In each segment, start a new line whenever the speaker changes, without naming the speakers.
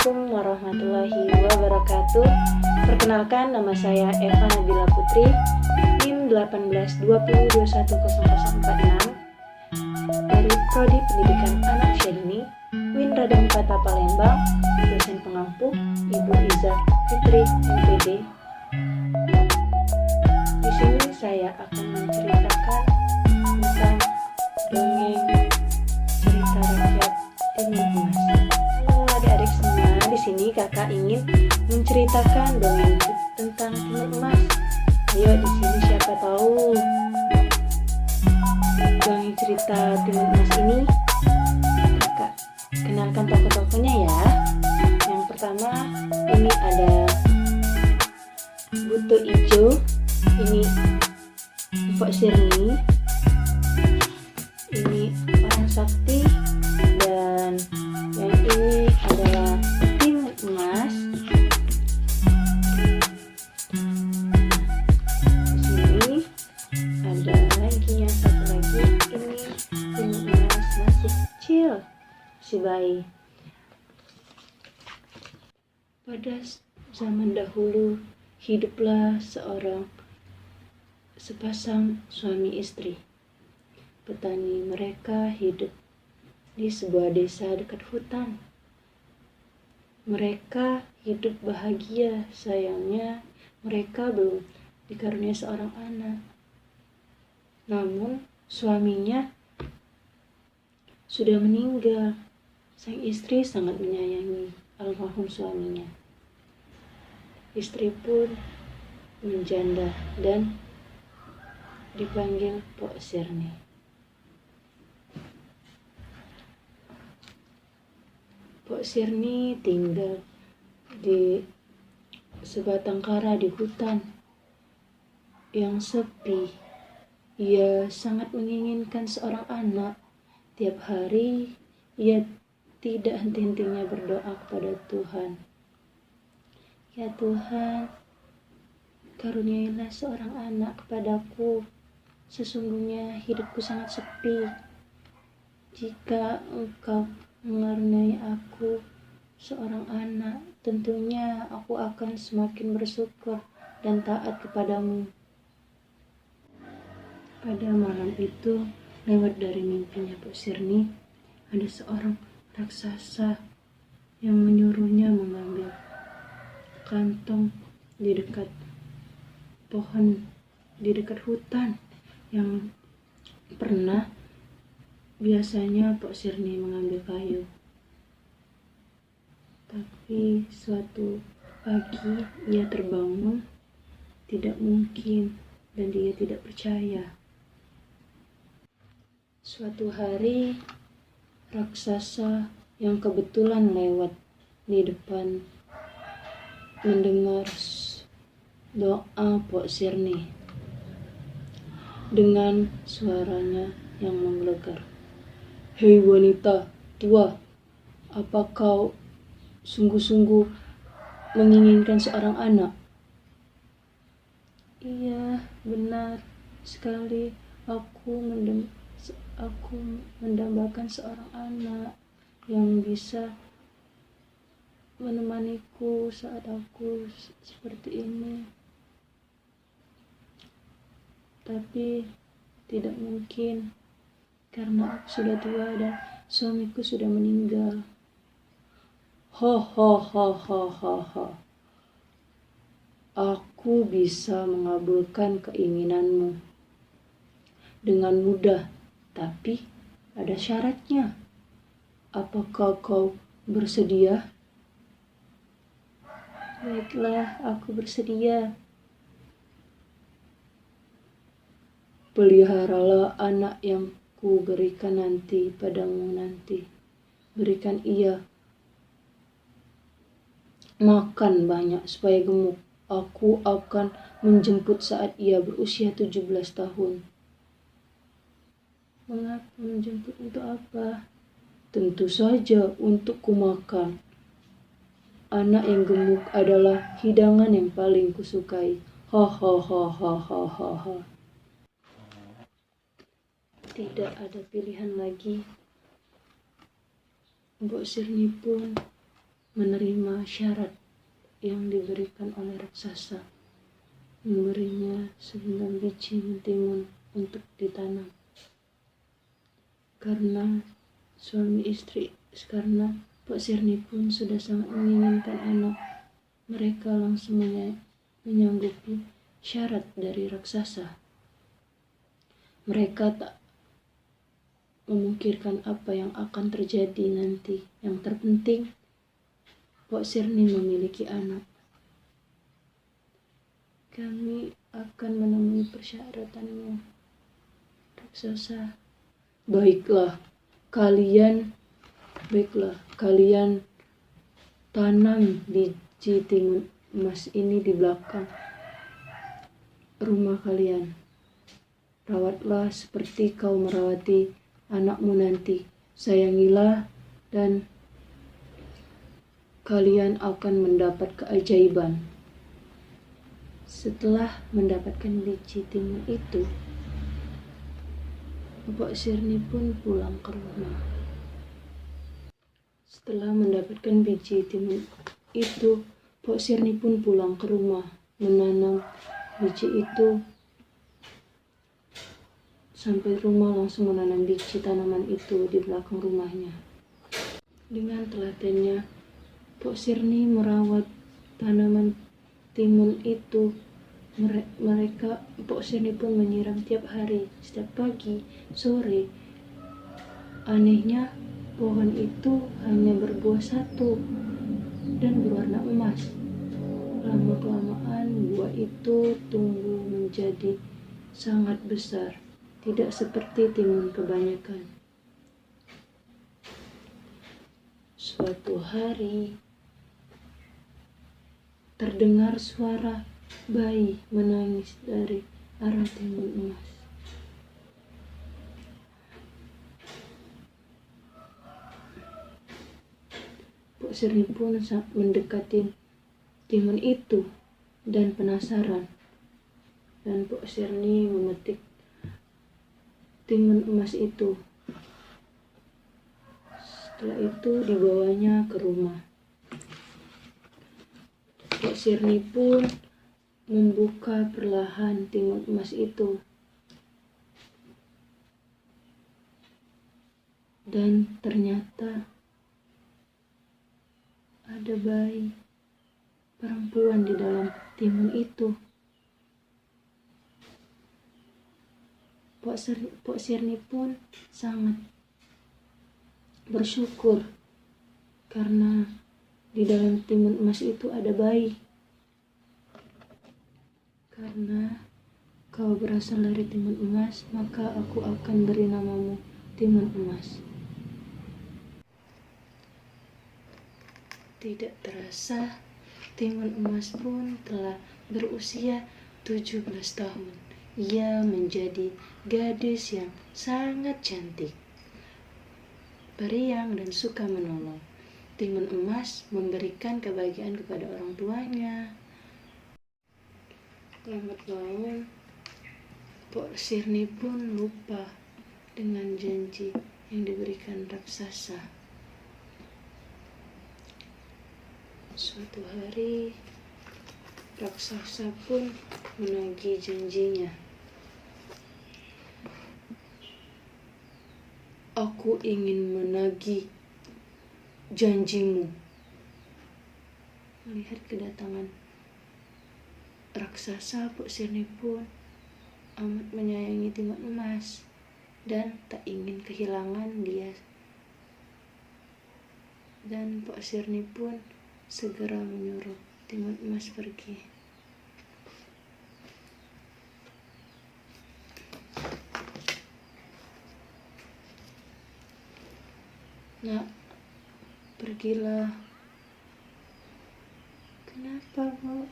Assalamualaikum warahmatullahi wabarakatuh. Perkenalkan, nama saya Eva Nabila Putri, NIM 1820210046 dari Prodi Pendidikan Anak Usia Dini, Win Radamipata Palembang, dosen pengampu Ibu Iza Fitri MPD. Di sini saya akan menceritakan tentang dongeng cerita rakyat Timun Emas. Halo adik-adik semua, di sini kakak ingin menceritakan dongeng tentang Timun Emas. Ayo di sini siapa tahu dongeng cerita Timun Emas ini kakak kenalkan tokoh-tokohnya ya. Yang pertama ini ada Buto Ijo, ini Mpok Sirni, ini Orang Sakti, dan yang ini adalah Timun Emas. Di sini ada lagi yang satu lagi, ini Timun Emas masih kecil, masih bayi. Pada zaman dahulu hiduplah sepasang suami istri. Petani mereka hidup di sebuah desa dekat hutan. Mereka hidup bahagia, sayangnya mereka belum dikaruniai seorang anak. Namun suaminya sudah meninggal. Sang istri sangat menyayangi almarhum suaminya. Istri pun menjanda dan dipanggil Pok Sirni. Pok Sirni tinggal di sebatang kara di hutan yang sepi. Ia sangat menginginkan seorang anak. Tiap hari ia tidak henti-hentinya berdoa kepada Tuhan. Ya Tuhan, karuniailah seorang anak kepadaku. Sesungguhnya hidupku sangat sepi. Jika Engkau mengaruniai aku seorang anak, tentunya aku akan semakin bersyukur dan taat kepadamu. Pada malam itu, lewat dari mimpinya Pok Sirni, ada seorang raksasa yang menyuruhnya mengambil kantong di dekat pohon, di dekat hutan yang pernah biasanya Pok Sirni mengambil kayu. Tapi suatu pagi ia terbangun, tidak mungkin, dan dia tidak percaya. Suatu hari raksasa yang kebetulan lewat di depan mendengar doa Pok Sirni dengan suaranya yang menggelegar. Hei wanita tua, apa kau sungguh-sungguh menginginkan seorang anak? Iya, benar sekali. Aku mendambakan seorang anak yang bisa menemaniku saat aku seperti ini. Tapi tidak mungkin, karena aku sudah tua dan suamiku sudah meninggal. Ho ho ho ho ho ho. Aku bisa mengabulkan keinginanmu dengan mudah, tapi ada syaratnya. Apakah kau bersedia? Baiklah, aku bersedia. Peliharalah anak yang ku berikan nanti padamu nanti. Berikan ia makan banyak supaya gemuk. Aku akan menjemput saat ia berusia 17 tahun. Mengapa menjemput, untuk apa? Tentu saja untuk ku makan. Anak yang gemuk adalah hidangan yang paling kusukai. Ha ha ha ha ha ha ha. Tidak ada pilihan lagi. Mpok Sirni pun menerima syarat yang diberikan oleh raksasa, memberinya 9 biji mentimun untuk ditanam. Karena suami istri, karena Pak Sirni pun sudah sangat menginginkan anak, mereka langsung menyanggupi syarat dari raksasa. Mereka tak memungkirkan apa yang akan terjadi nanti. Yang terpenting, Pak Sirni memiliki anak. Kami akan memenuhi persyaratanmu, raksasa. Baiklah, kalian tanam biji timun emas ini di belakang rumah kalian. Rawatlah seperti kau merawati anakmu nanti. Sayangilah dan kalian akan mendapat keajaiban. Setelah mendapatkan biji timun itu, Pak Sirni pun pulang ke rumah. Setelah mendapatkan biji timun itu, Pak Sirni pun pulang ke rumah, menanam biji itu. Sampai rumah langsung menanam biji tanaman itu di belakang rumahnya. Dengan telatennya, Pak Sirni merawat tanaman timun itu. Pak Sirni pun menyiram tiap hari, setiap pagi, sore. Anehnya, pohon itu hanya berbuah satu dan berwarna emas. Lama-kelamaan buah itu tumbuh menjadi sangat besar, tidak seperti timun kebanyakan. Suatu hari, terdengar suara bayi menangis dari arah timun emas. Pak Sirni pun mendekati timun itu dan penasaran. Dan Pak Sirni memetik timun emas itu. Setelah itu dibawanya ke rumah. Pak Sirni pun membuka perlahan timun emas itu. Dan ternyata ada bayi perempuan di dalam timun itu. Pak Sirni pun sangat bersyukur karena di dalam timun emas itu ada bayi. Karena kau berasal dari timun emas, maka aku akan beri namamu timun emas. Tidak terasa, timun emas pun telah berusia 17 tahun. Ia menjadi gadis yang sangat cantik, periang dan suka menolong. Timun emas memberikan kebahagiaan kepada orang tuanya. Lambat laun, Pak Sirni pun lupa dengan janji yang diberikan raksasa. Suatu hari, raksasa pun menagih janjinya. Aku ingin menagih janjimu. Melihat kedatangan raksasa, Pak Sirni pun amat menyayangi timun emas dan tak ingin kehilangan dia. Dan Pak Sirni pun segera menyuruh timun emas pergi. Nak, pergilah. Kenapa, Bu?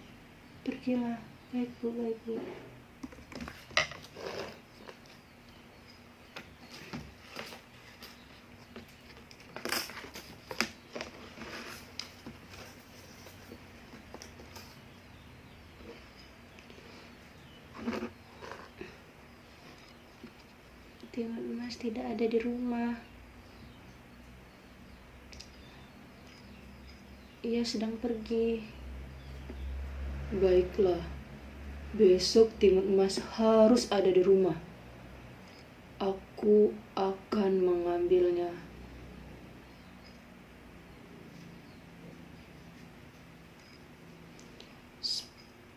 Pergilah. Baik, Bu, baik, Bu. Timun emas tidak ada di rumah. ia sedang pergi. Baiklah, besok Timun Emas harus ada di rumah. Aku akan mengambilnya.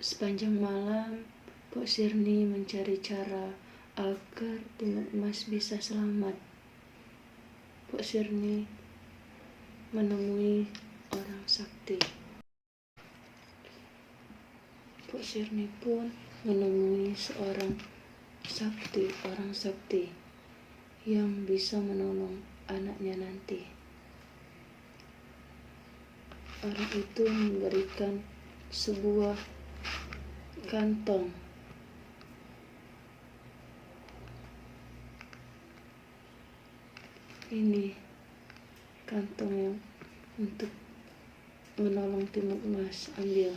Sepanjang malam, Pok Sirni mencari cara agar Timun Emas bisa selamat. Pok Sirni menemui orang sakti. Pok Sirni pun menemui seorang orang sakti yang bisa menolong anaknya nanti. Orang itu memberikan sebuah kantong. Ini kantong yang untuk menolong Timun Emas, ambil.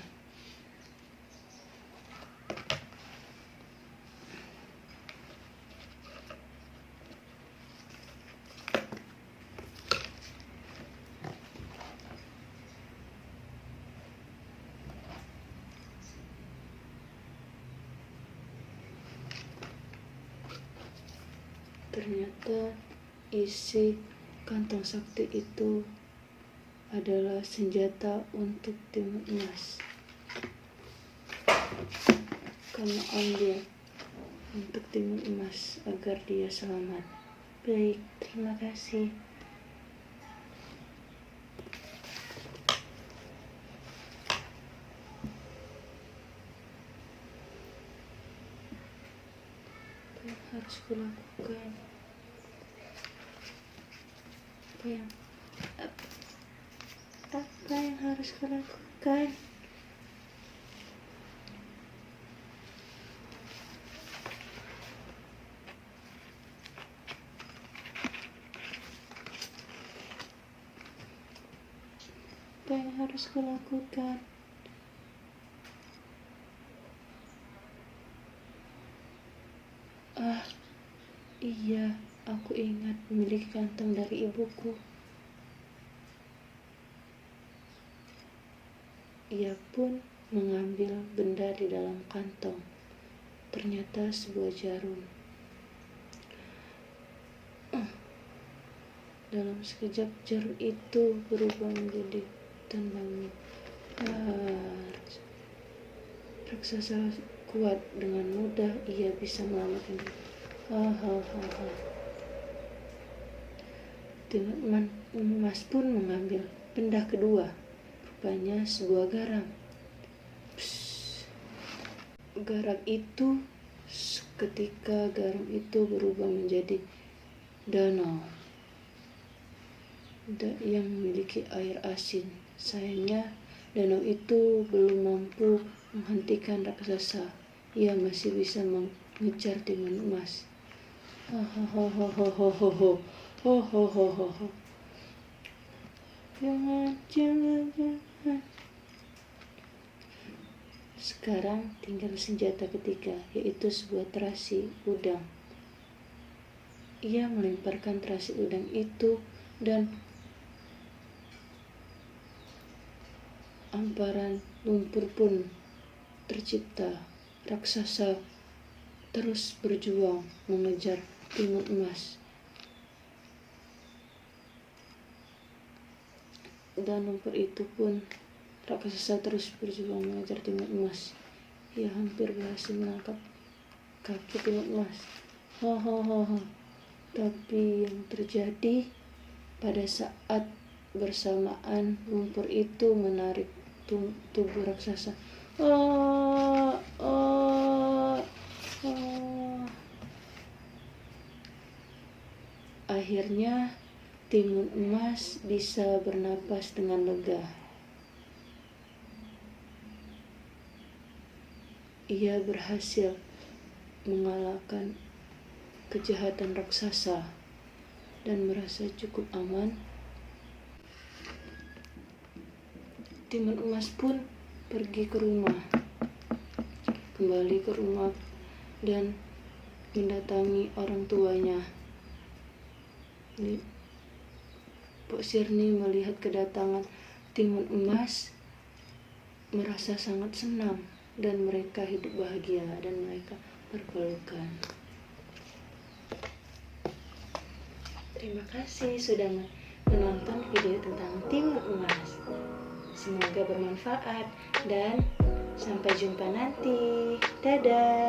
Ternyata isi kantong sakti itu adalah senjata untuk Timun Emas. Kamu ambil untuk Timun Emas agar dia selamat. Baik, terima kasih. Apa yang harus kulakukan? Apa yang harus kulakukan? Apa yang harus kulakukan? Iya, aku ingat memiliki kantong dari ibuku. Ia pun mengambil benda di dalam kantong. Ternyata sebuah jarum. Dalam sekejap jarum itu berubah menjadi hutan langit. Raksasa kuat, dengan mudah ia bisa menyelamatkan diri. Timun Emas pun mengambil benda kedua, rupanya sebuah garam. Garam itu, seketika garam itu berubah menjadi danau yang memiliki air asin. Sayangnya danau itu belum mampu menghentikan raksasa. Ia masih bisa mengejar Timun Emas. Jangan. Sekarang tinggal senjata ketiga, yaitu sebuah terasi udang. Ia melemparkan terasi udang itu dan hamparan lumpur pun tercipta. Raksasa terus berjuang mengejar Timun Emas. Dan lumpur itu pun raksasa terus berjuang mengejar Timun Emas. Ia hampir berhasil menangkap kaki Timun Emas. Tapi yang terjadi pada saat bersamaan lumpur itu menarik tubuh raksasa. Akhirnya Timun Emas bisa bernapas dengan lega. Ia berhasil mengalahkan kejahatan raksasa dan merasa cukup aman. Timun Emas pun pergi ke rumah, kembali ke rumah dan mendatangi orang tuanya. Pok Sirni melihat kedatangan Timun Emas merasa sangat senang dan mereka hidup bahagia dan mereka berpelukan. Terima kasih sudah menonton video tentang Timun Emas. Semoga bermanfaat dan sampai jumpa nanti. Dadah.